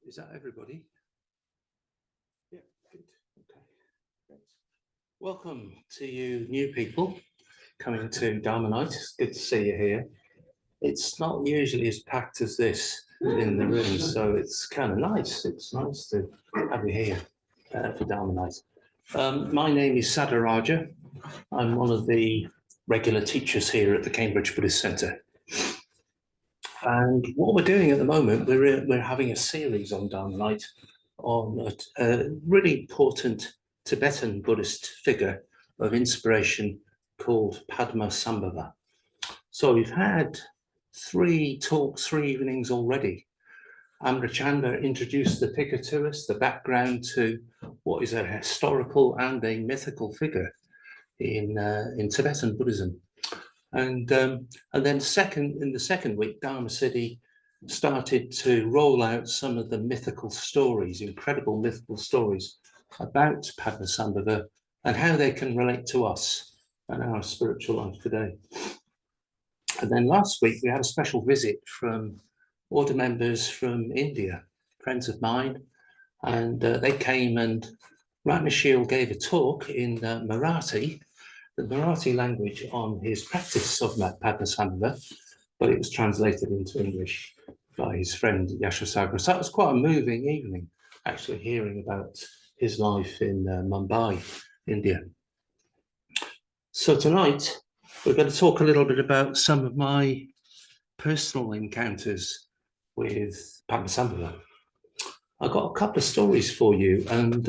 Is that everybody? Yeah, good. Okay. Great. Welcome to you new people coming to Dharma Night. It's good to see you here. It's not usually as packed as this in the room, so it's kind of nice. It's nice to have you here for Dharma Night. My name is Saddharaja. I'm one of the regular teachers here at the Cambridge Buddhist Centre. And what we're doing at the moment, we're having a series on Dharma Night on a really important Tibetan Buddhist figure of inspiration called Padmasambhava. So we've had 3 talks, 3 evenings already. Amrachanda introduced the figure to us, the background to what is a historical and a mythical figure in Tibetan Buddhism. And then in the second week, Dharma City started to roll out some of the mythical stories, incredible mythical stories about Padmasambhava and how they can relate to us and our spiritual life today. And then last week, we had a special visit from order members from India, friends of mine, and they came and Ratnashil gave a talk in Marathi, the Marathi language, on his practice of Padmasambhava, but it was translated into English by his friend Yashosagar. So that was quite a moving evening, actually hearing about his life in Mumbai, India. So tonight, we're going to talk a little bit about some of my personal encounters with Padmasambhava. I've got a couple of stories for you, and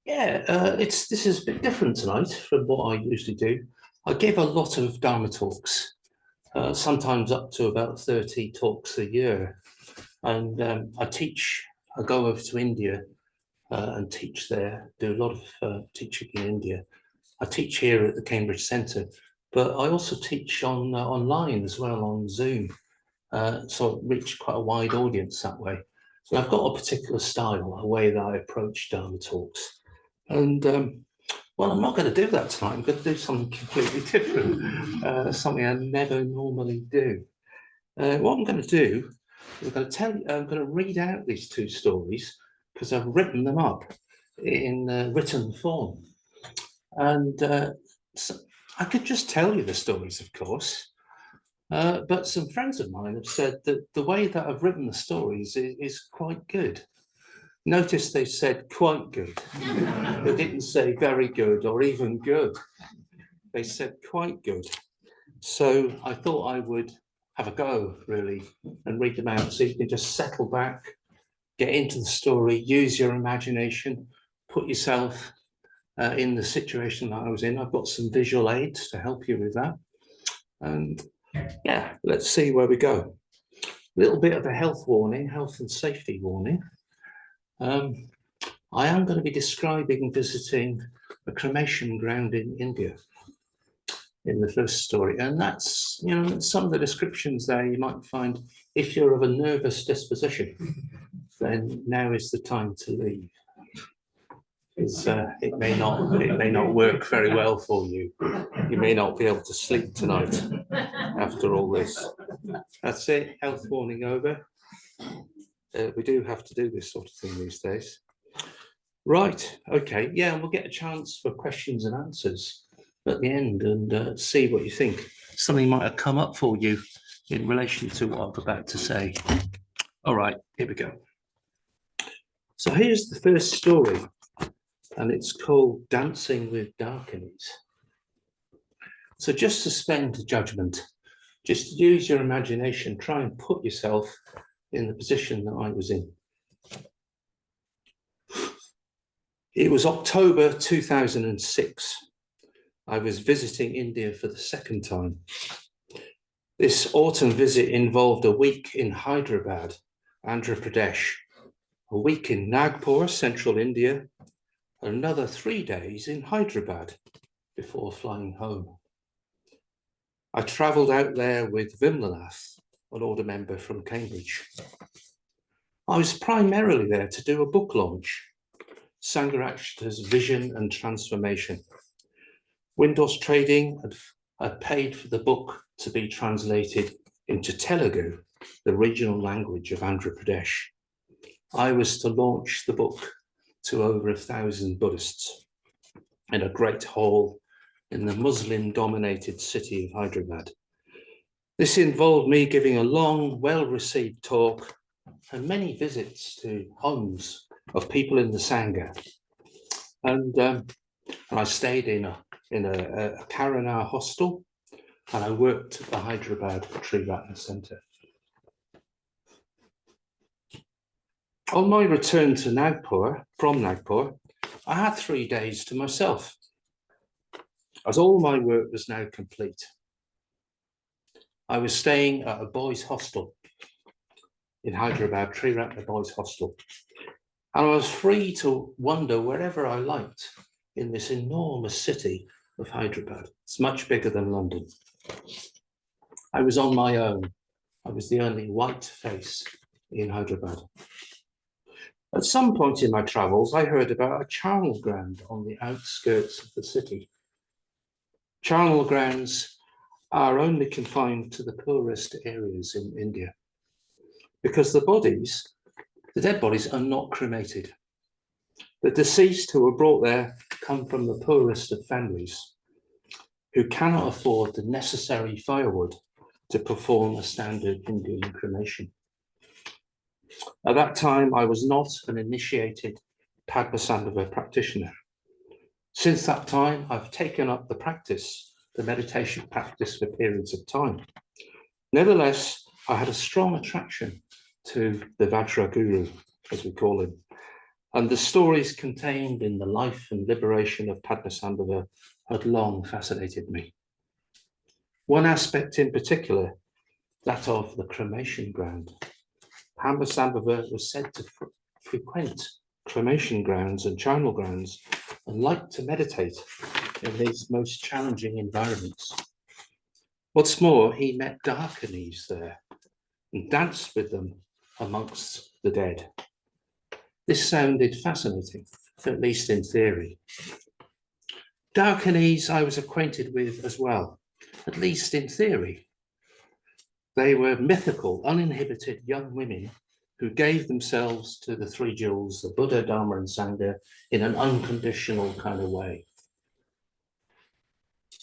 this is a bit different tonight from what I usually do. I give a lot of Dharma talks, sometimes up to about 30 talks a year. And I go over to India and teach there, do a lot of teaching in India. I teach here at the Cambridge Centre, but I also teach online as well, on Zoom. So I reach quite a wide audience that way. So I've got a particular style, a way that I approach Dharma talks. And well, I'm not going to do that tonight. I'm going to do something completely different, something I never normally do. What I'm going to do is I'm going to read out these 2 stories because I've written them up in written form. And so I could just tell you the stories, of course, but some friends of mine have said that the way that I've written the stories is quite good. Notice they said quite good. They didn't say very good or even good. They said quite good. So I thought I would have a go, really, and read them out so you can just settle back, get into the story, use your imagination, put yourself in the situation that I was in. I've got some visual aids to help you with that. And yeah, let's see where we go. A little bit of a health warning, health and safety warning. I am going to be describing visiting a cremation ground in India in the first story. And that's, some of the descriptions there you might find, if you're of a nervous disposition, then now is the time to leave. Because it may not work very well for you. You may not be able to sleep tonight after all this. That's it, health warning over. We do have to do this sort of thing these days. Right, okay, yeah, we'll get a chance for questions and answers at the end and see what you think. Something might have come up for you in relation to what I'm about to say. All right, here we go. So here's the first story, and it's called Dancing with Darkinies. So just suspend judgment, just use your imagination, try and put yourself in the position that I was in. It was October 2006. I was visiting India for the second time. This autumn visit involved a week in Hyderabad, Andhra Pradesh, a week in Nagpur, central India, and another 3 days in Hyderabad before flying home. I travelled out there with Vimlanath, an order member from Cambridge. I was primarily there to do a book launch, Saddharaja's Vision and Transformation. Windows Trading had paid for the book to be translated into Telugu, the regional language of Andhra Pradesh. I was to launch the book to over 1,000 Buddhists in a great hall in the Muslim-dominated city of Hyderabad. This involved me giving a long, well-received talk and many visits to homes of people in the Sangha. And I stayed in a Karana hostel, and I worked at the Hyderabad Triratna Centre. On my return to Nagpur, from Nagpur, I had 3 days to myself, as all my work was now complete. I was staying at a boys' hostel in Hyderabad, Triratna Boys' Hostel, and I was free to wander wherever I liked in this enormous city of Hyderabad. It's much bigger than London. I was on my own. I was the only white face in Hyderabad. At some point in my travels, I heard about a charnel ground on the outskirts of the city. Charnel grounds are only confined to the poorest areas in India because the dead bodies are not cremated. The deceased who are brought there come from the poorest of families who cannot afford the necessary firewood to perform a standard Indian cremation. At that time, I was not an initiated Padmasambhava practitioner. Since that time, I've taken up the meditation practice for periods of time. Nevertheless, I had a strong attraction to the Vajra Guru, as we call him, and the stories contained in the life and liberation of Padmasambhava had long fascinated me. One aspect in particular, that of the cremation ground. Padmasambhava was said to frequent cremation grounds and charnel grounds and liked to meditate in these most challenging environments. What's more, he met Darkanis there and danced with them amongst the dead. This sounded fascinating, at least in theory. Darkanis I was acquainted with as well, at least in theory. They were mythical, uninhibited young women who gave themselves to the three jewels, the Buddha, Dharma, and Sangha, in an unconditional kind of way.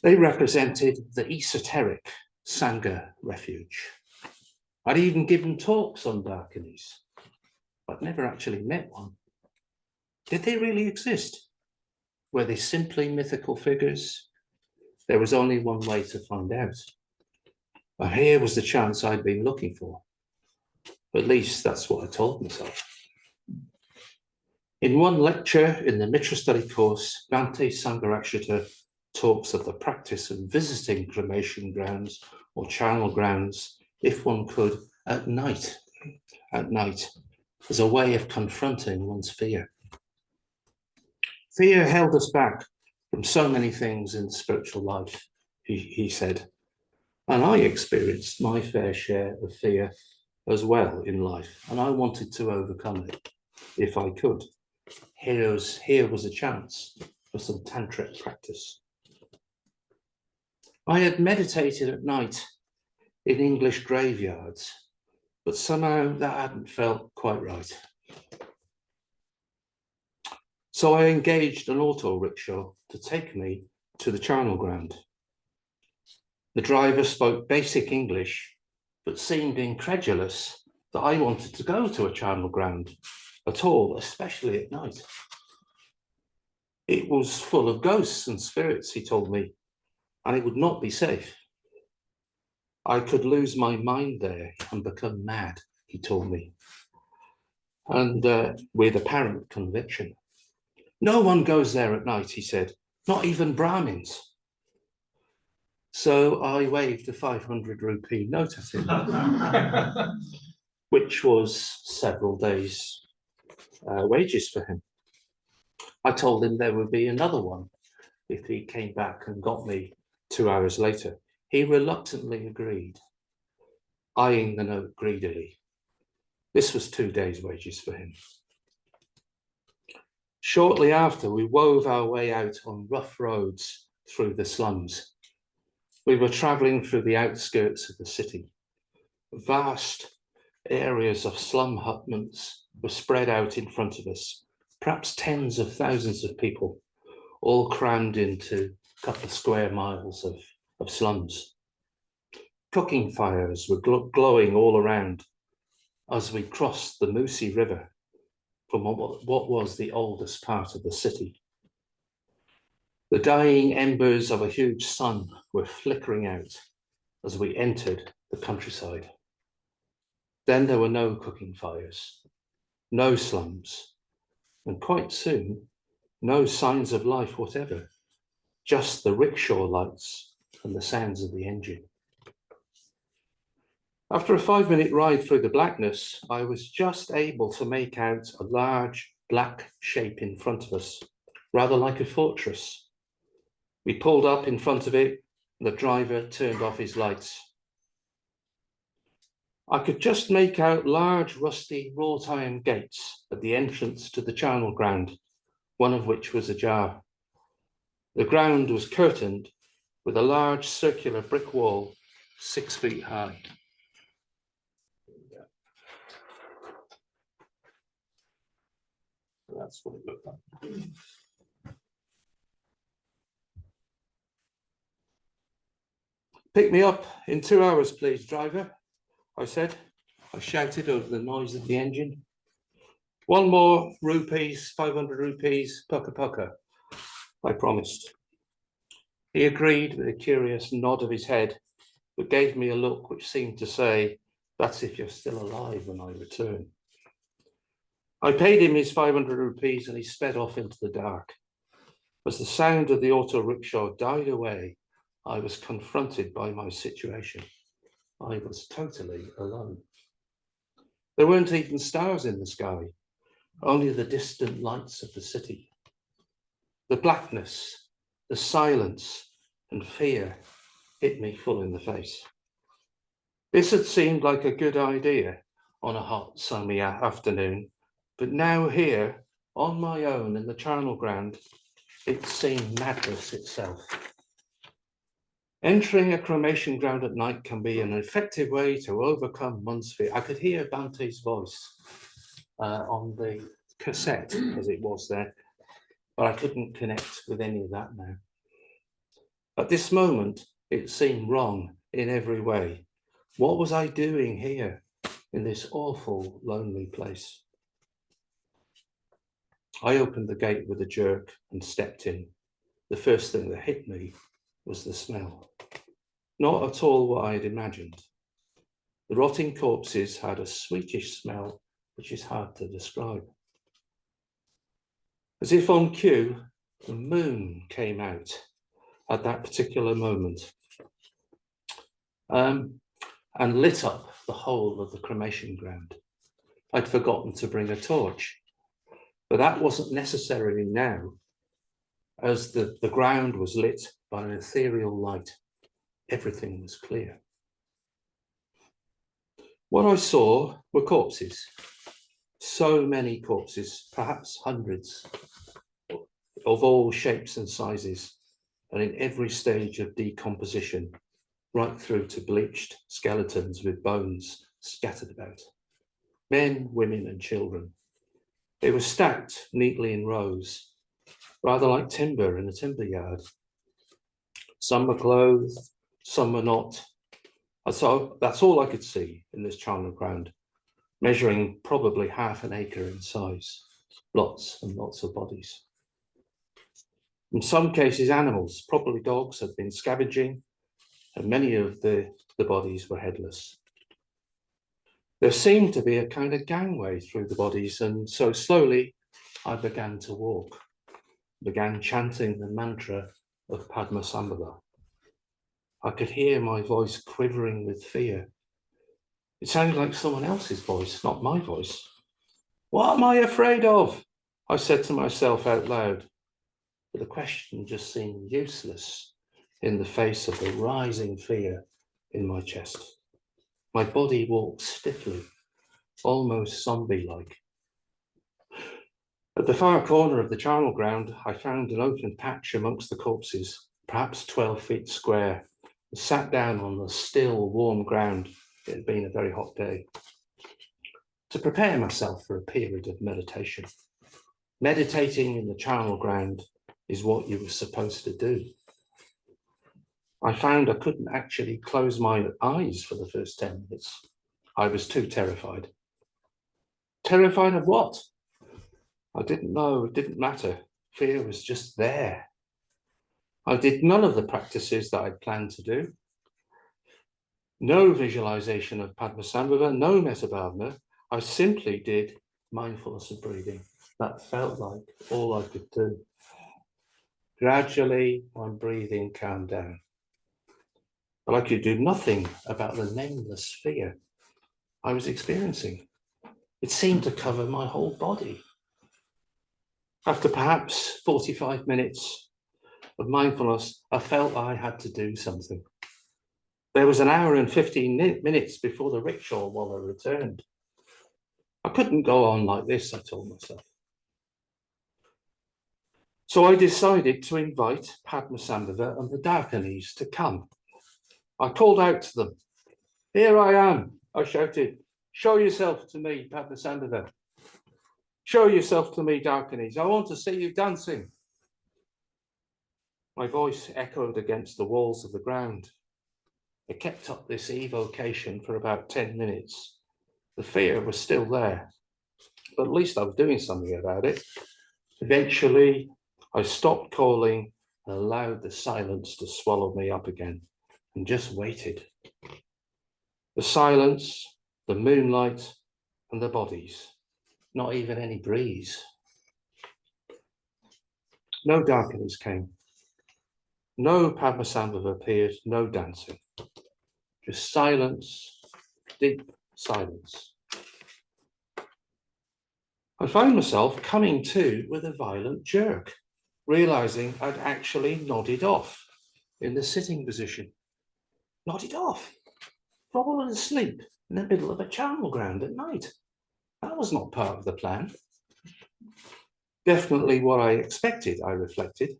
They represented the esoteric Sangha refuge. I'd even given talks on Darkanis, but never actually met one. Did they really exist? Were they simply mythical figures? There was only one way to find out. And here was the chance I'd been looking for. At least that's what I told myself. In one lecture in the Mitra study course, Bhante Sangharakshita talks of the practice of visiting cremation grounds or charnel grounds, if one could, at night, as a way of confronting one's fear. Fear held us back from so many things in spiritual life, he said. And I experienced my fair share of fear as well in life, and I wanted to overcome it if I could. Here was a chance for some tantric practice. I had meditated at night in English graveyards, but somehow that hadn't felt quite right. So I engaged an auto rickshaw to take me to the charnel ground. The driver spoke basic English, but seemed incredulous that I wanted to go to a charnel ground at all, especially at night. It was full of ghosts and spirits, he told me, and it would not be safe. I could lose my mind there and become mad, he told me, and with apparent conviction. No one goes there at night, he said, not even Brahmins. So I waved a 500 rupee note at him, which was several days' wages for him. I told him there would be another one if he came back and got me 2 hours later. He reluctantly agreed, eyeing the note greedily. This was 2 days' wages for him. Shortly after, we wove our way out on rough roads through the slums. We were traveling through the outskirts of the city, vast areas of slum hutments were spread out in front of us, perhaps tens of thousands of people, all crammed into a couple of square miles of slums. Cooking fires were glowing all around as we crossed the Musi River from what was the oldest part of the city. The dying embers of a huge sun were flickering out as we entered the countryside. Then there were no cooking fires, no slums, and quite soon, no signs of life whatever, just the rickshaw lights and the sounds of the engine. After a 5-minute ride through the blackness, I was just able to make out a large black shape in front of us, rather like a fortress. We pulled up in front of it, and the driver turned off his lights. I could just make out large, rusty, wrought iron gates at the entrance to the charnel ground, one of which was ajar. The ground was curtained with a large circular brick wall 6 feet high. That's what it looked like. Pick me up in 2 hours, please, driver, I said. I shouted over the noise of the engine. 1 more rupees, 500 rupees, pucka pucka, I promised. He agreed with a curious nod of his head, but gave me a look which seemed to say, that's if you're still alive when I return. I paid him his 500 rupees and he sped off into the dark. As the sound of the auto rickshaw died away, I was confronted by my situation. I was totally alone. There weren't even stars in the sky, only the distant lights of the city. The blackness, the silence, and fear hit me full in the face. This had seemed like a good idea on a hot, sunny afternoon, but now here, on my own in the charnel ground, it seemed madness itself. Entering a cremation ground at night can be an effective way to overcome one's fear. I could hear Bante's voice on the cassette as it was there, but I couldn't connect with any of that now. At this moment, it seemed wrong in every way. What was I doing here in this awful, lonely place? I opened the gate with a jerk and stepped in. The first thing that hit me was the smell. Not at all what I had imagined. The rotting corpses had a sweetish smell, which is hard to describe. As if on cue, the moon came out at that particular moment and lit up the whole of the cremation ground. I'd forgotten to bring a torch, but that wasn't necessary now, as the ground was lit by an ethereal light. Everything was clear. What I saw were corpses. So many corpses, perhaps hundreds, of all shapes and sizes, and in every stage of decomposition, right through to bleached skeletons with bones scattered about. Men, women, and children. They were stacked neatly in rows, rather like timber in a timber yard. Some were clothed, some were not. So that's all I could see in this charnel ground, measuring probably half an acre in size. Lots and lots of bodies. In some cases, animals, probably dogs, had been scavenging, and many of the bodies were headless. There seemed to be a kind of gangway through the bodies, and so slowly I began to walk, began chanting the mantra of Padmasambhava. I could hear my voice quivering with fear. It sounded like someone else's voice, not my voice. What am I afraid of? I said to myself out loud, but the question just seemed useless in the face of the rising fear in my chest. My body walked stiffly, almost zombie-like. At the far corner of the charnel ground, I found an open patch amongst the corpses, perhaps 12 feet square, and sat down on the still, warm ground. It had been a very hot day. to prepare myself for a period of meditation. Meditating in the charnel ground is what you were supposed to do. I found I couldn't actually close my eyes for the first 10 minutes. I was too terrified. Terrified of what? I didn't know, it didn't matter. Fear was just there. I did none of the practices that I'd planned to do. No visualization of Padmasambhava, no Metabhavana. I simply did mindfulness of breathing. That felt like all I could do. Gradually, my breathing calmed down. But I could do nothing about the nameless fear I was experiencing. It seemed to cover my whole body. After perhaps 45 minutes of mindfulness, I felt I had to do something. There was an hour and 15 minutes before the rickshaw wallah returned. I couldn't go on like this, I told myself. So I decided to invite Padmasambhava and the Darkanis to come. I called out to them. Here I am, I shouted. Show yourself to me, Padmasambhava. Show yourself to me, Darkanis. I want to see you dancing. My voice echoed against the walls of the ground. I kept up this evocation for about 10 minutes. The fear was still there, but at least I was doing something about it. Eventually, I stopped calling and allowed the silence to swallow me up again and just waited. The silence, the moonlight, and the bodies. Not even any breeze. No Darkanis came. No Padmasambhava appeared, no dancing. Just silence, deep silence. I found myself coming to with a violent jerk, realizing I'd actually nodded off in the sitting position. Nodded off, fallen asleep in the middle of a charnel ground at night. That was not part of the plan. Definitely what I expected, I reflected,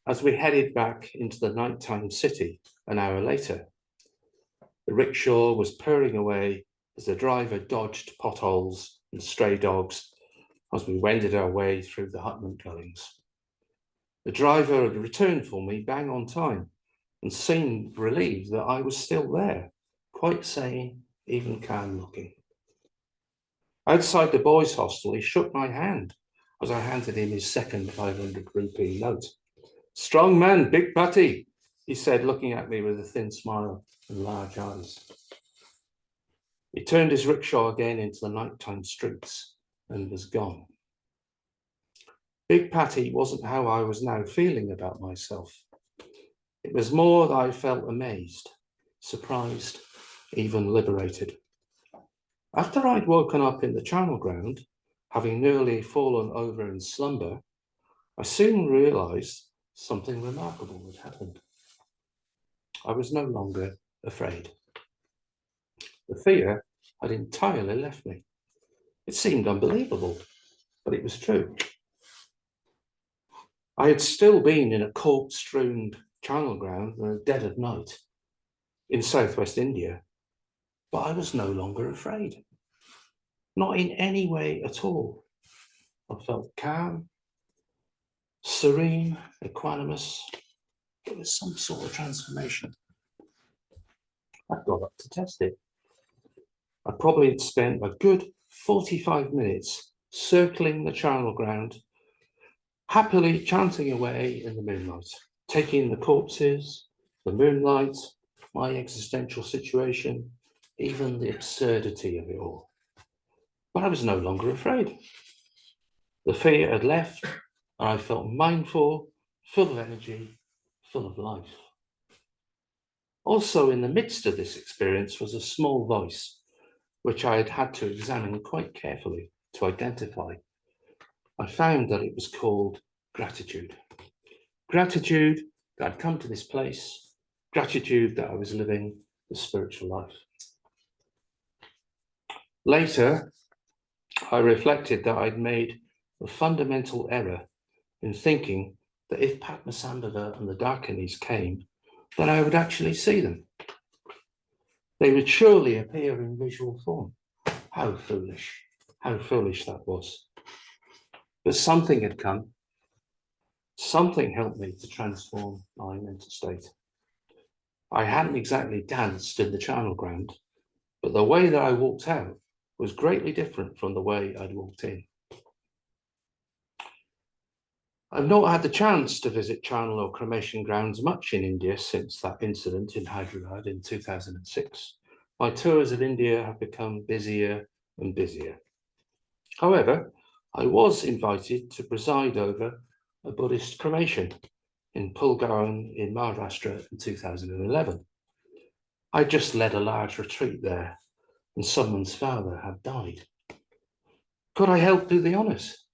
as we headed back into the nighttime city an hour later. The rickshaw was purring away as the driver dodged potholes and stray dogs as we wended our way through the hutment dwellings. The driver had returned for me bang on time and seemed relieved that I was still there, quite sane, even calm looking. Outside the boys' hostel, he shook my hand as I handed him his second 500 rupee note. Strong man, big patty, he said, looking at me with a thin smile and large eyes. He turned his rickshaw again into the nighttime streets and was gone. Big Patty wasn't how I was now feeling about myself. It was more that I felt amazed, surprised, even liberated. After I'd woken up in the charnel ground, having nearly fallen over in slumber, I soon realized something remarkable had happened. I was no longer afraid. The fear had entirely left me. It seemed unbelievable, but it was true. I had still been in a corpse-strewn charnel ground in the dead of night in southwest India, but I was no longer afraid. Not in any way at all. I felt calm, serene, equanimous. It was some sort of transformation. I got up to test it. I probably had spent a good 45 minutes circling the charnel ground, happily chanting away in the moonlight, taking the corpses, the moonlight, my existential situation, even the absurdity of it all. But I was no longer afraid. The fear had left, and I felt mindful, full of energy, full of life. Also, in the midst of this experience was a small voice, which I had had to examine quite carefully to identify. I found that it was called gratitude. Gratitude that I'd come to this place, gratitude that I was living the spiritual life. Later, I reflected that I'd made a fundamental error in thinking that if Padmasambhava and the Darkanis came, then I would actually see them. They would surely appear in visual form. How foolish that was. But something had come. Something helped me to transform my mental state. I hadn't exactly danced in the charnel ground, but the way that I walked out was greatly different from the way I'd walked in. I've not had the chance to visit charnel or cremation grounds much in India since that incident in Hyderabad in 2006. My tours of India have become busier and busier. However, I was invited to preside over a Buddhist cremation in Pulgaon in Maharashtra in 2011. I just led a large retreat there, and someone's father had died. Could I help do the honours?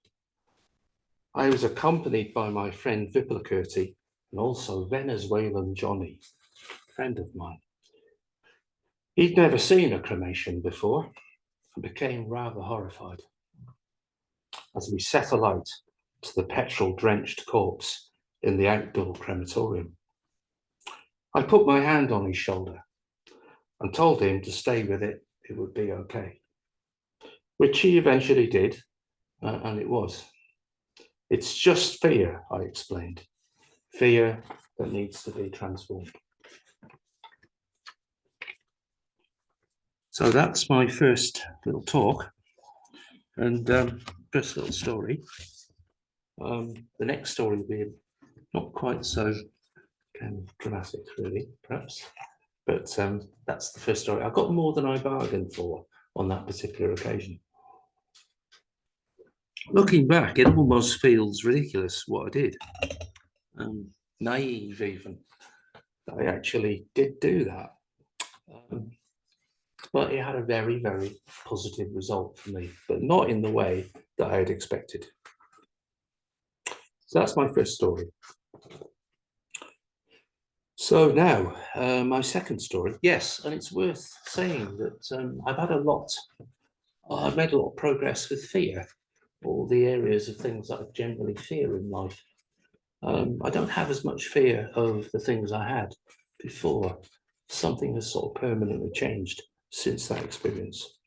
I was accompanied by my friend Vipulakirti and also Venezuelan Johnny, a friend of mine. He'd never seen a cremation before and became rather horrified as we set alight to the petrol-drenched corpse in the outdoor crematorium. I put my hand on his shoulder and told him to stay with it would be okay, which he eventually did, and it was. It's just fear, I explained, fear that needs to be transformed. So that's my first little talk and first little story. The next story will be not quite so kind of dramatic, really, perhaps, but that's the first story. I got more than I bargained for on that particular occasion. Looking back, it almost feels ridiculous what I did, naive even, that I actually did do that. But it had a very, very positive result for me, but not in the way that I had expected. So that's my first story. So now, my second story. Yes, and it's worth saying that I've made a lot of progress with fear, all the areas of things that I generally fear in life. I don't have as much fear of the things I had before. Something has sort of permanently changed since that experience.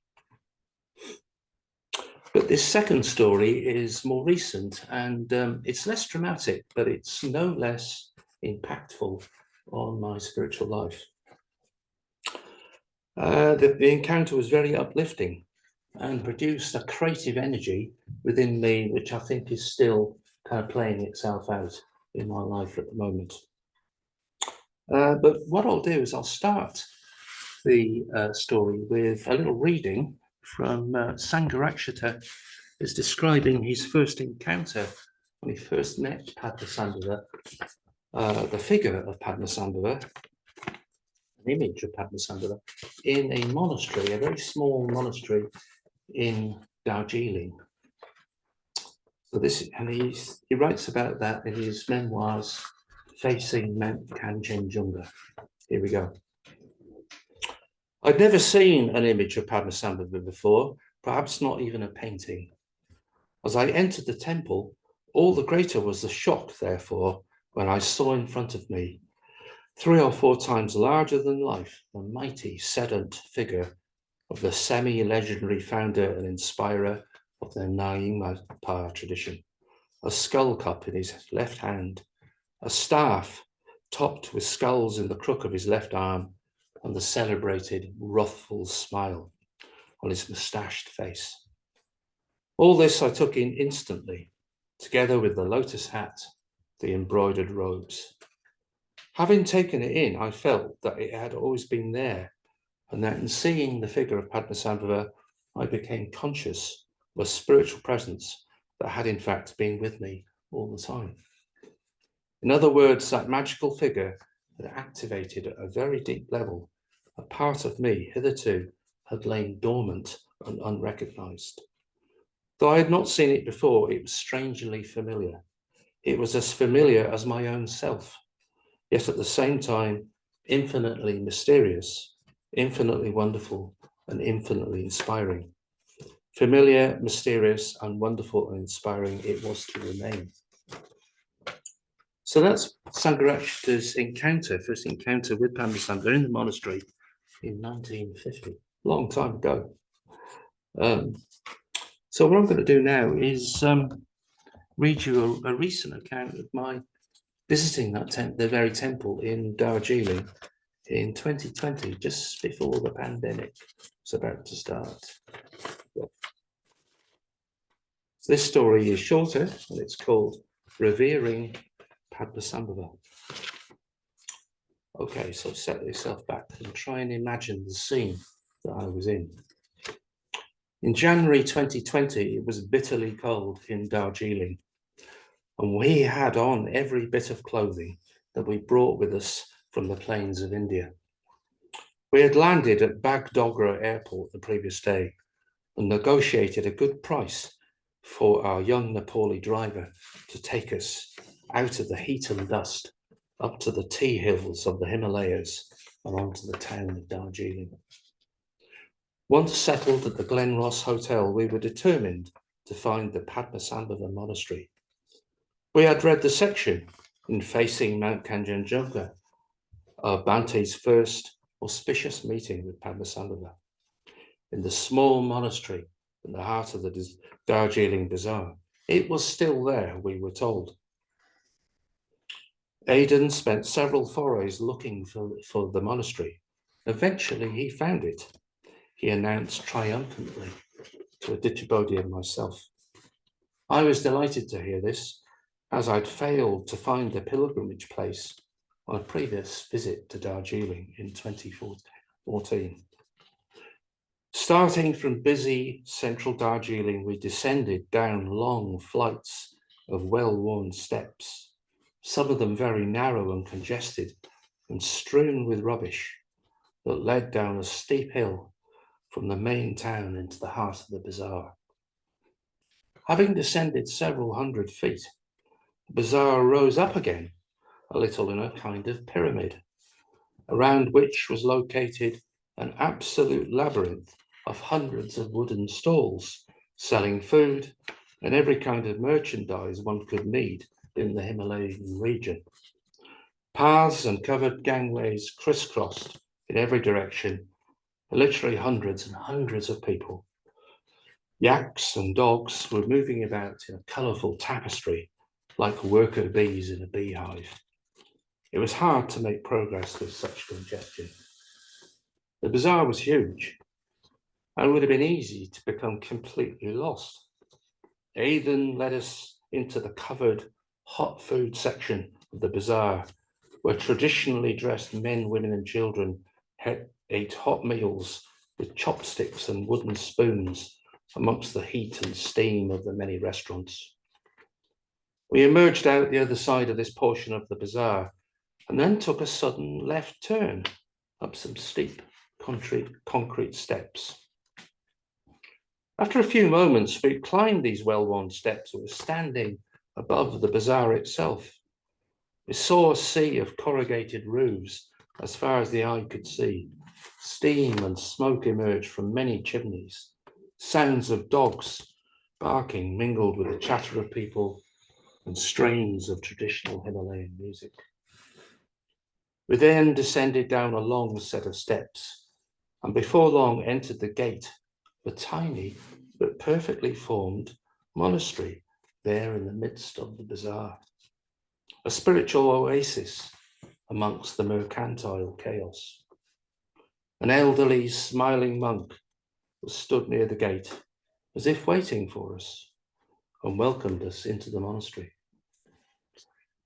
But this second story is more recent and it's less dramatic, but it's no less impactful on my spiritual life. The encounter was very uplifting and produced a creative energy within me, which I think is still kind of playing itself out in my life at the moment. But what I'll do is I'll start the story with a little reading from Saddharaja is describing his first encounter when he first met Padmasambhava, the figure of Padmasambhava, an image of Padmasambhava, in a monastery, a very small monastery in Darjeeling. So this, and he writes about that in his memoirs, Facing Mount Kanchenjunga. Here we go. I'd never seen an image of Padmasambhava before, perhaps not even a painting. As I entered the temple, all the greater was the shock, therefore, when I saw in front of me, 3 or 4 times larger than life, the mighty sedent figure of the semi-legendary founder and inspirer of the Nyingma tradition, a skull cup in his left hand, a staff topped with skulls in the crook of his left arm, and the celebrated wrathful smile on his moustached face. All this I took in instantly, together with the lotus hat, the embroidered robes. Having taken it in, I felt that it had always been there, and that in seeing the figure of Padmasambhava, I became conscious of a spiritual presence that had in fact been with me all the time. In other words, that magical figure had activated at a very deep level a part of me hitherto had lain dormant and unrecognized. Though I had not seen it before, it was strangely familiar. It was as familiar as my own self, yet at the same time, infinitely mysterious, infinitely wonderful, and infinitely inspiring. Familiar, mysterious, and wonderful and inspiring it was to remain. So that's Saddharaja's first encounter with Padmasambhava in the monastery in 1950, long time ago. So what I'm going to do now is read you a recent account of my visiting the very temple in Darjeeling in 2020, just before the pandemic was about to start. So this story is shorter, and it's called Revering Padmasambhava. Okay, so set yourself back and try and imagine the scene that I was in. In January 2020, it was bitterly cold in Darjeeling, and we had on every bit of clothing that we brought with us from the plains of India. We had landed at Bagdogra airport the previous day and negotiated a good price for our young Nepali driver to take us out of the heat and dust up to the tea hills of the Himalayas and onto the town of Darjeeling. Once settled at the Glen Ross Hotel, we were determined to find the Padmasambhava monastery. We had read the section in Facing Mount Kanchenjunga of Bante's first auspicious meeting with Padmasambhava in the small monastery in the heart of the Darjeeling Bazaar. It was still there, we were told. Aidan spent several forays looking for the monastery. Eventually, he found it. He announced triumphantly to Aditya and myself. I was delighted to hear this, as I'd failed to find the pilgrimage place on a previous visit to Darjeeling in 2014. Starting from busy central Darjeeling, we descended down long flights of well-worn steps, some of them very narrow and congested and strewn with rubbish, that led down a steep hill from the main town into the heart of the bazaar. Having descended several hundred feet, the bazaar rose up again a little in a kind of pyramid, around which was located an absolute labyrinth of hundreds of wooden stalls selling food and every kind of merchandise one could need in the Himalayan region. Paths and covered gangways crisscrossed in every direction, literally hundreds and hundreds of people. Yaks and dogs were moving about in a colourful tapestry like worker bees in a beehive. It was hard to make progress with such congestion. The bazaar was huge and would have been easy to become completely lost. Aidan led us into the covered hot food section of the bazaar, where traditionally dressed men, women and children ate hot meals with chopsticks and wooden spoons amongst the heat and steam of the many restaurants. We emerged out the other side of this portion of the bazaar and then took a sudden left turn up some steep concrete steps. After a few moments, we climbed these well-worn steps and were standing above the bazaar itself. We saw a sea of corrugated roofs as far as the eye could see. Steam and smoke emerged from many chimneys. Sounds of dogs barking mingled with the chatter of people and strains of traditional Himalayan music. We then descended down a long set of steps and before long entered the gate of a tiny but perfectly formed monastery there in the midst of the bazaar, a spiritual oasis amongst the mercantile chaos. An elderly, smiling monk was stood near the gate, as if waiting for us, and welcomed us into the monastery.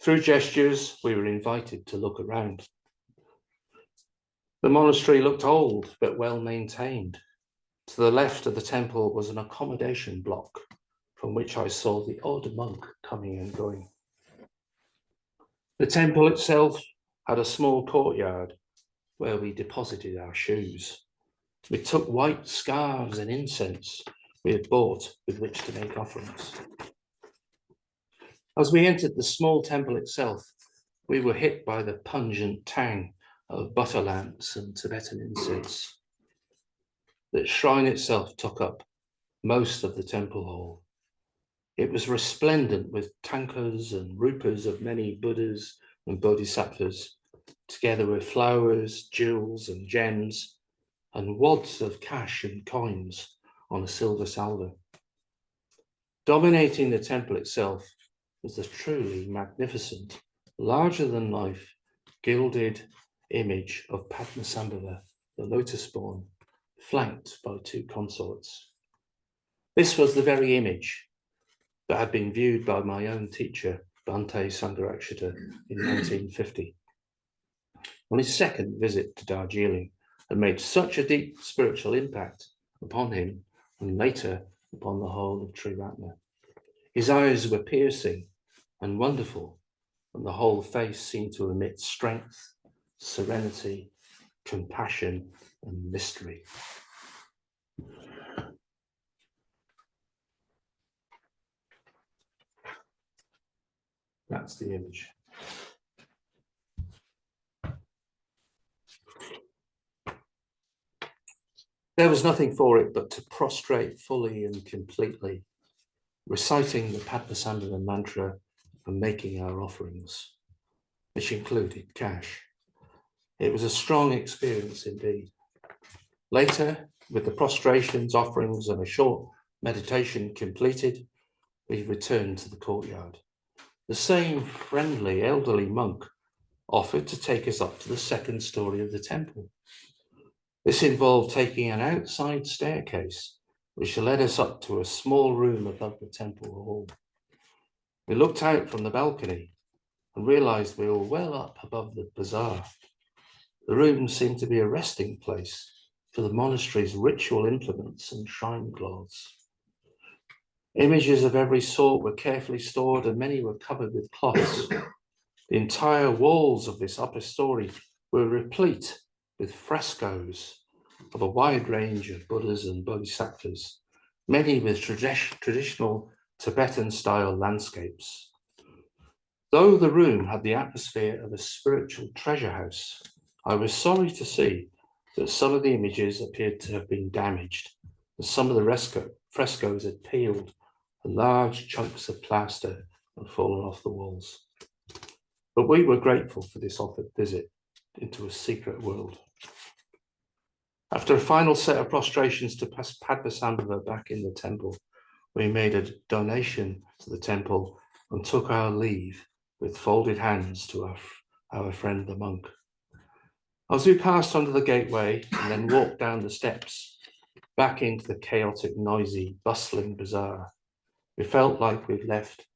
Through gestures, we were invited to look around. The monastery looked old, but well maintained. To the left of the temple was an accommodation block, from which I saw the odd monk coming and going. The temple itself had a small courtyard where we deposited our shoes. We took white scarves and incense we had bought with which to make offerings. As we entered the small temple itself, we were hit by the pungent tang of butter lamps and Tibetan incense. The shrine itself took up most of the temple hall. It was resplendent with tankas and rupas of many Buddhas and Bodhisattvas, together with flowers, jewels and gems, and wads of cash and coins on a silver salver. Dominating the temple itself was the truly magnificent, larger-than-life, gilded image of Padmasambhava, the lotus-born, flanked by two consorts. This was the very image that had been viewed by my own teacher, Bhante Saddharaja, in 1950. On his second visit to Darjeeling, had made such a deep spiritual impact upon him, and later upon the whole of Triratna. His eyes were piercing and wonderful, and the whole face seemed to emit strength, serenity, compassion, and mystery. That's the image. There was nothing for it but to prostrate fully and completely, reciting the Padmasambhava mantra and making our offerings, which included cash. It was a strong experience indeed. Later, with the prostrations, offerings, and a short meditation completed, we returned to the courtyard. The same friendly elderly monk offered to take us up to the second story of the temple. This involved taking an outside staircase, which led us up to a small room above the temple hall. We looked out from the balcony and realized we were well up above the bazaar. The room seemed to be a resting place for the monastery's ritual implements and shrine cloths. Images of every sort were carefully stored, and many were covered with cloths. The entire walls of this upper story were replete with frescoes of a wide range of Buddhas and Bodhisattvas, many with traditional Tibetan-style landscapes. Though the room had the atmosphere of a spiritual treasure house, I was sorry to see that some of the images appeared to have been damaged, and some of the frescoes had peeled, and large chunks of plaster had fallen off the walls. But we were grateful for this offered visit into a secret world. After a final set of prostrations to Padmasambhava back in the temple, we made a donation to the temple and took our leave with folded hands to our friend the monk. As we passed under the gateway and then walked down the steps back into the chaotic, noisy, bustling bazaar, we felt like we'd left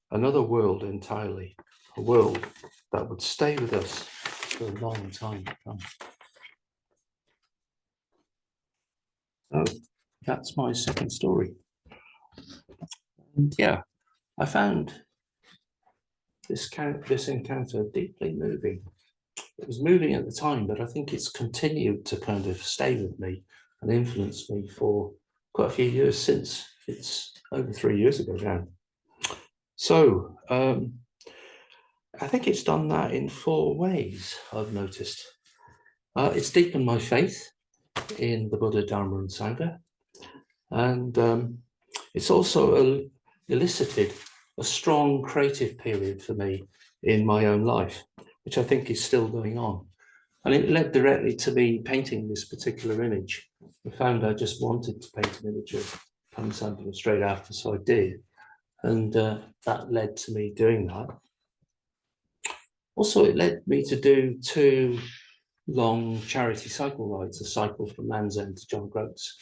another world entirely, a world that would stay with us for a long time to come. So that's my second story. And yeah, I found this encounter deeply moving. It was moving at the time, but I think it's continued to kind of stay with me and influence me for quite a few years since. It's over 3 years ago now. So I think it's done that in 4 ways, I've noticed. It's deepened my faith in the Buddha, Dharma, and Sangha. And it's also elicited a strong creative period for me in my own life, which I think is still going on. And it led directly to me painting this particular image. I found I just wanted to paint an image of Padmasambhava straight after, so I did. And that led to me doing that. Also, it led me to do 2 long charity cycle rides, a cycle from Land's End to John Groats,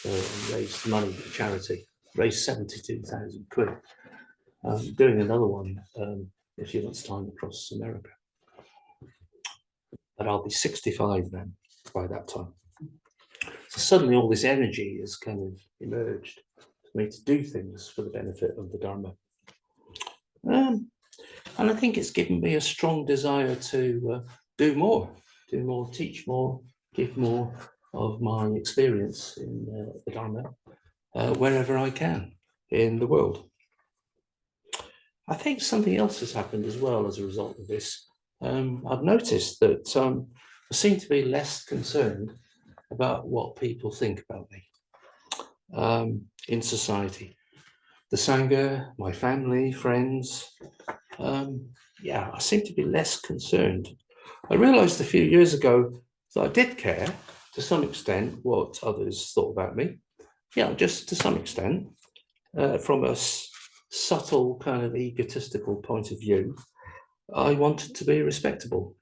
and raised money for charity, raised 72,000 quid. Doing another one in a few months' time across America. But I'll be 65 then by that time. So suddenly all this energy has kind of emerged for me to do things for the benefit of the Dharma. And I think it's given me a strong desire to do more, teach more, give more of my experience in the Dharma wherever I can in the world. I think something else has happened as well as a result of this. I've noticed that I seem to be less concerned about what people think about me in society. The Sangha, my family, friends, yeah, I seem to be less concerned. I realized a few years ago that I did care to some extent what others thought about me. yeah, just to some extent, from a subtle kind of egotistical point of view, I wanted to be respectable.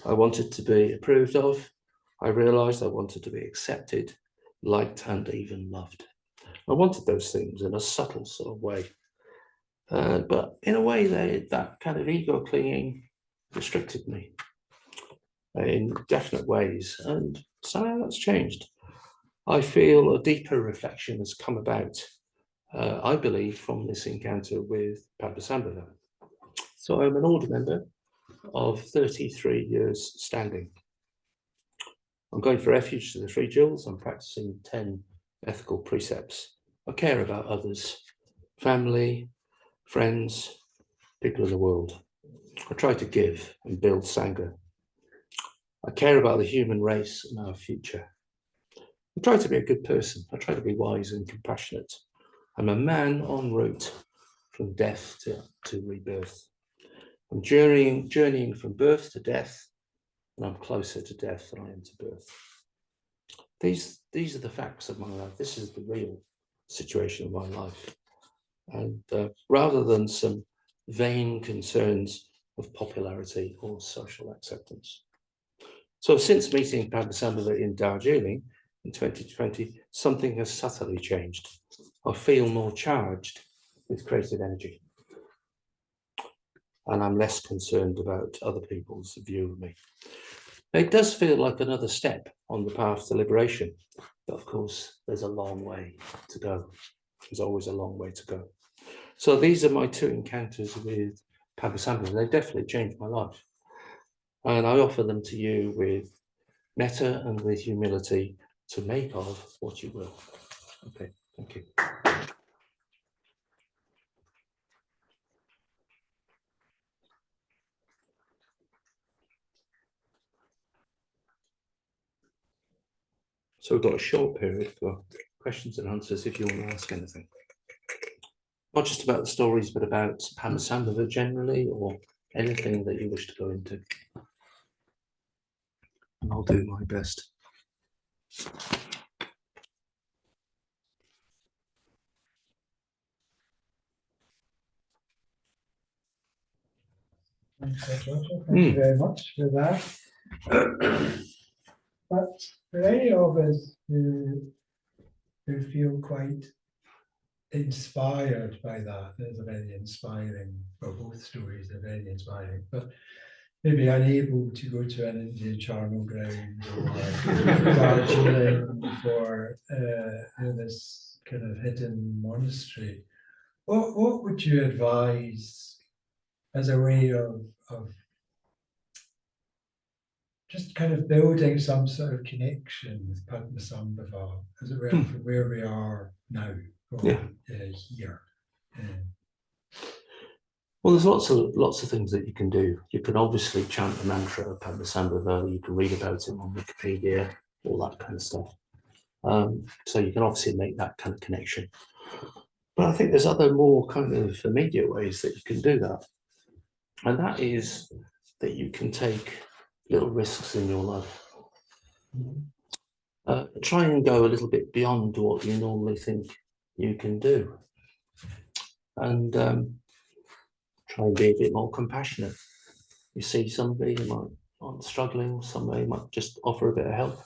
I wanted to be approved of. I realized I wanted to be accepted, liked, and even loved. I wanted those things in a subtle sort of way. But in a way, that kind of ego clinging restricted me in definite ways. And somehow that's changed. I feel a deeper reflection has come about, I believe, from this encounter with Padmasambhava. So I'm an order member of 33 years standing. I'm going for refuge to the Three Jewels. I'm practicing 10 ethical precepts. I care about others, family, friends, people in the world. I try to give and build Sangha. I care about the human race and our future. I try to be a good person. I try to be wise and compassionate. I'm a man en route from death to rebirth. I'm journeying from birth to death, and I'm closer to death than I am to birth. These are the facts of my life. This is the real situation of my life. And rather than some vain concerns of popularity or social acceptance. So since meeting Padmasambhava in Darjeeling in 2020, something has subtly changed. I feel more charged with creative energy. And I'm less concerned about other people's view of me. It does feel like another step on the path to liberation, but of course, there's a long way to go. There's always a long way to go. So these are my two encounters with Padmasambhava. They definitely changed my life. And I offer them to you with metta and with humility to make of what you will. Okay, thank you. So we've got a short period for questions and answers if you want to ask anything. Not just about the stories, but about Padmasambhava generally, or anything that you wish to go into. And I'll do my best. Thanks, Saddharaja. Thank you very much for that. But for any of us who feel quite inspired by that, there's a very inspiring, well, both stories are very inspiring, but maybe unable to go to an Indian charnel ground or Darjeeling for this kind of hidden monastery. What would you advise as a way of just kind of building some sort of connection with Padmasambhava, as it were, from where we are now, or here? Well, there's lots of things that you can do. You can obviously chant the mantra of Padmasambhava. You can read about it on Wikipedia, all that kind of stuff. So you can obviously make that kind of connection. But I think there's other more kind of immediate ways that you can do that. And that is that you can take little risks in your life. Try and go a little bit beyond what you normally think you can do. And try and be a bit more compassionate. You see somebody who might struggling, somebody might just offer a bit of help.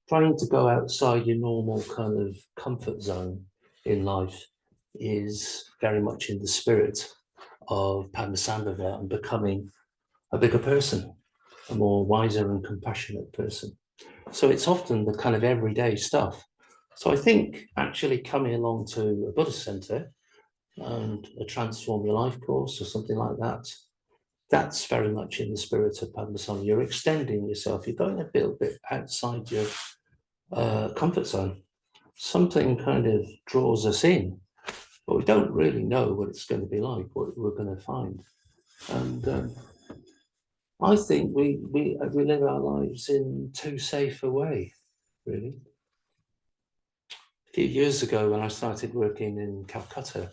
Trying to go outside your normal kind of comfort zone in life is very much in the spirit of Padmasambhava and becoming a bigger person, a more wiser and compassionate person. So it's often the kind of everyday stuff. So I think actually coming along to a Buddhist center and a Transform Your Life course or something like that, that's very much in the spirit of Padmasambhava. You're extending yourself. You're going a little bit outside your comfort zone. Something kind of draws us in, but we don't really know what it's going to be like, what we're going to find. And I think we live our lives in too safe a way, really. A few years ago, when I started working in Calcutta,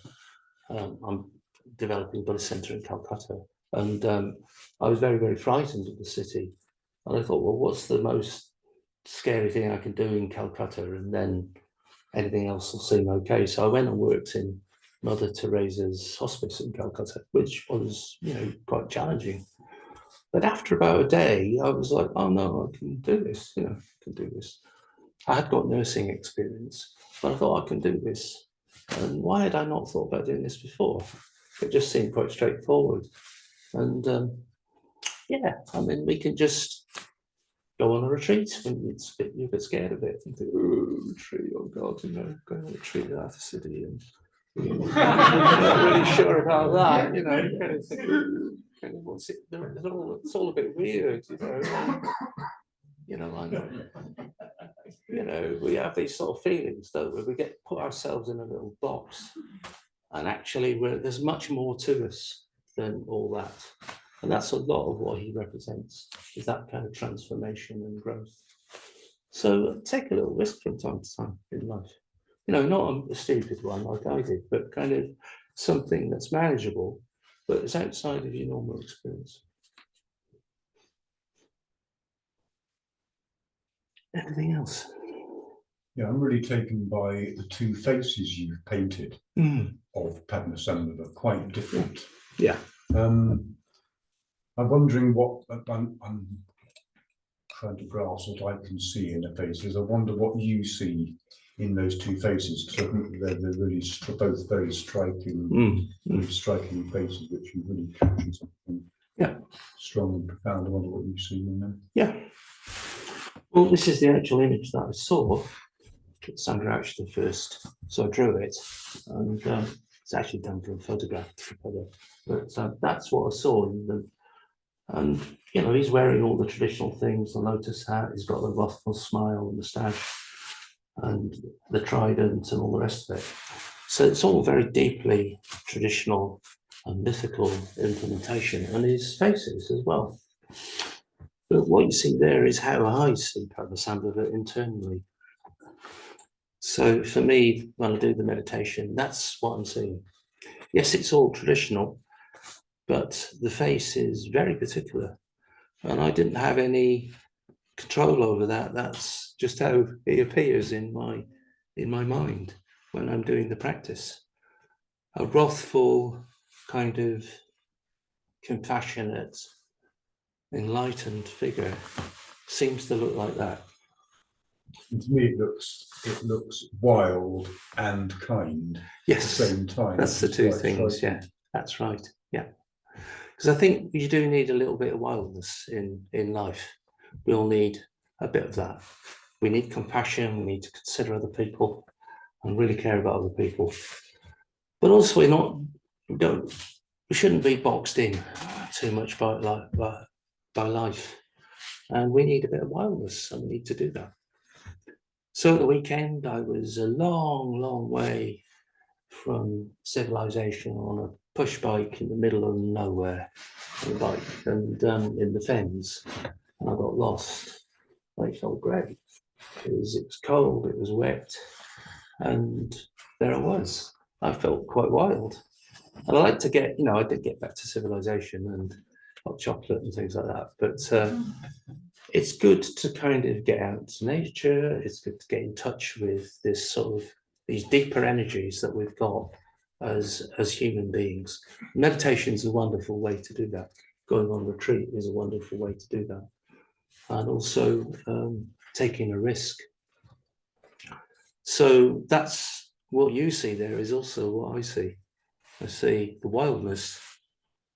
I'm developing a Buddhist center in Calcutta, and I was very, very frightened of the city. And I thought, well, what's the most scary thing I can do in Calcutta? And then anything else will seem okay. So I went and worked in Mother Teresa's hospice in Calcutta, which was, quite challenging. But after about a day, I was like, oh no, I can do this, I can do this. I had got nursing experience, but I thought I can do this. And why had I not thought about doing this before? It just seemed quite straightforward. And we can just go on a retreat when you're a bit scared of it and think, oh, retreat, oh God, going on a retreat without a city and not really sure about that, kind of think, what's it? It's all a bit weird, we have these sort of feelings, don't we? We get put ourselves in a little box, and actually, there's much more to us than all that, and that's a lot of what he represents, is that kind of transformation and growth. So take a little risk from time to time in life, not a stupid one like I did, but kind of something that's manageable, but it's outside of your normal experience. Anything else? Yeah, I'm really taken by the two faces you've painted of Padmasambhava, quite different. Yeah. I'm wondering what I'm trying to grasp what I can see in the faces. I wonder what you see in those two faces, because I think they're really both very striking, really striking faces, which you really capture something strong and profound. I wonder what you see in them. Yeah. Well, this is the actual image that I saw. Saddharaja first, so I drew it, and it's actually done from a photograph, but that's what I saw in them. And he's wearing all the traditional things: the lotus hat, he's got the wrathful smile, moustache, and the trident, and all the rest of it. So it's all very deeply traditional and mythical implementation, and his faces as well. But what you see there is how I see Padmasambhava internally. So for me, when I do the meditation, that's what I'm seeing. Yes, it's all traditional, but the face is very particular. And I didn't have any control over that. That's just how it appears in my mind when I'm doing the practice. A wrathful, kind of compassionate, enlightened figure seems to look like that. And to me, it looks wild and kind at the same time. That's the two things. Striking. Yeah, that's right. Yeah, because I think you do need a little bit of wildness in life. We all need a bit of that. We need compassion. We need to consider other people and really care about other people. But also, we shouldn't be boxed in too much by life, and we need a bit of wildness, and we need to do that. So at the weekend, I was a long, long way from civilization on a push bike in the middle of nowhere, on a bike, and in the fens, and I got lost. I felt great because it was cold, it was wet, and there I was. I felt quite wild. And I like to get, I did get back to civilization and hot chocolate and things like that, but it's good to kind of get out to nature. It's good to get in touch with this sort of these deeper energies that we've got as human beings. Meditation is a wonderful way to do that. Going on retreat is a wonderful way to do that. And also taking a risk. So that's what you see there is also what I see. I see the wildness,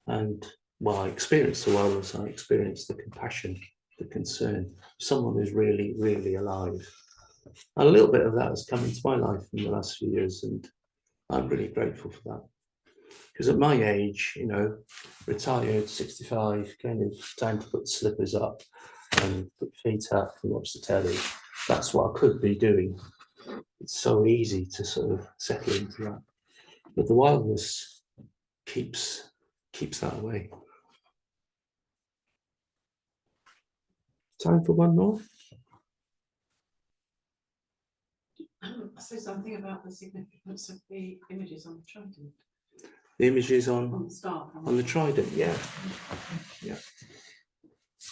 and I experience the wildness, I experience the compassion, the concern, someone who's really, really alive. And a little bit of that has come into my life in the last few years, and I'm really grateful for that. Because at my age, retired, 65, kind of time to put slippers up and put feet up and watch the telly. That's what I could be doing. It's so easy to sort of settle into that. But the wildness keeps that away. Time for one more? Say something about the significance of the images on the trident. The images on the star. On the trident, yeah.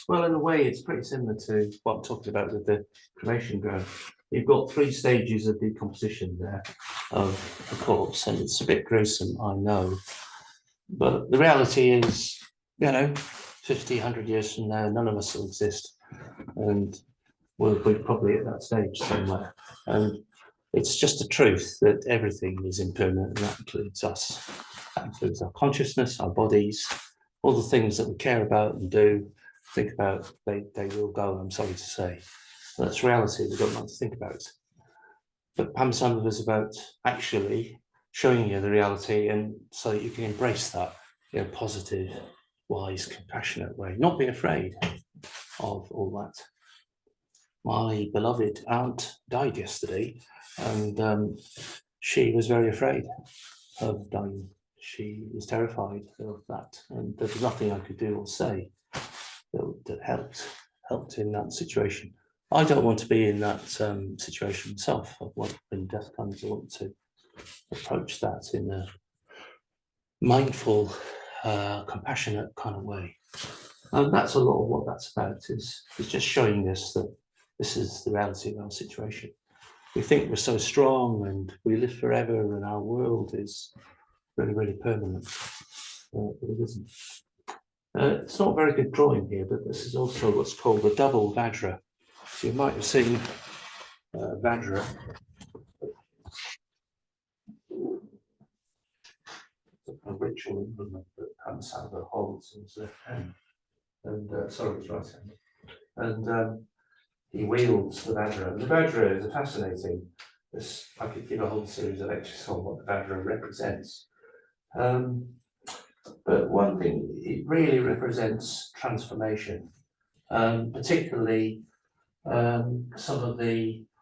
Well, in a way, it's pretty similar to what I'm talking about with the cremation ground. you've got 3 stages of decomposition there of a corpse, and it's a bit gruesome, I know. But the reality is, 50, 100 years from now, none of us will exist. And we'll be probably at that stage somewhere. And it's just a truth that everything is impermanent, and that includes us. That includes our consciousness, our bodies, all the things that we care about and do, think about, they will go, I'm sorry to say. That's reality, we don't like to think about. But Padmasambhava is about actually showing you the reality, and so that you can embrace that in a positive, wise, compassionate way. Not be afraid of all that. My beloved aunt died yesterday, and she was very afraid of dying. She was terrified of that, and there was nothing I could do or say that helped in that situation. I don't want to be in that situation myself. When death comes, I want to approach that in a mindful, compassionate kind of way. And that's a lot of what that's about, is just showing us that this is the reality of our situation. We think we're so strong and we live forever and our world is really, really permanent. But it isn't. It's not a very good drawing here, but this is also what's called the double Vajra. So you might have seen Vajra. A ritual implement that Padmasambhava holds in his left hand. And sorry, his right hand. And he wields the Vajra. And the Vajra is a fascinating. I could give a whole series of lectures on what the Vajra represents. But one thing, it really represents transformation, particularly some of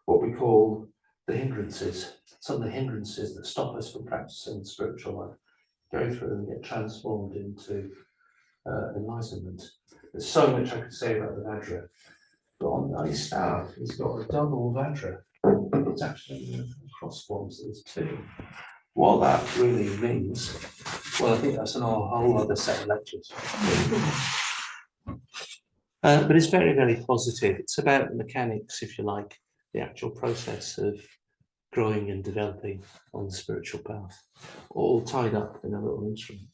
what we call the hindrances, some of the hindrances that stop us from practicing spiritual life, go through and get transformed into enlightenment. There's so much I could say about the Vajra, but on his staff, he's got a double Vajra. It's actually cross forms, there's 2. What that really means, well, I think that's a whole other set of lectures. But it's very, very positive. It's about the mechanics, if you like, the actual process of growing and developing on the spiritual path, all tied up in a little instrument.